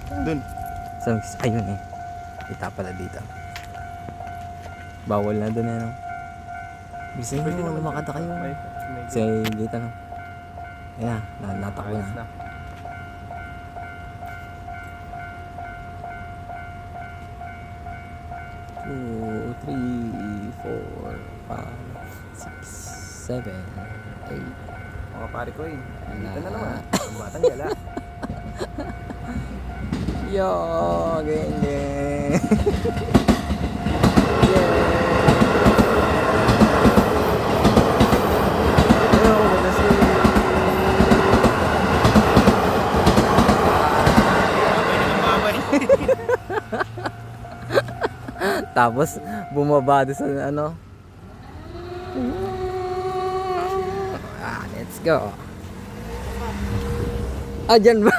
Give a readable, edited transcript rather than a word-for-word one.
Dun. Ayun eh. Kita pala dito. Bawal na dun eh, no? Bisa Pwede nyo, naman lumakad na kayo. may Kasi dito, no? Ayan na, natakbo ayos na. na. Two, three, four, five, six, seven, eight. Mga pare ko eh. Dito na Wala. naman. Ang batang gala. Yo, geng geng. Yeah. Yo, ganda si. Tapos bumaba doon sa ano. Let's go. Ah, dyan ba?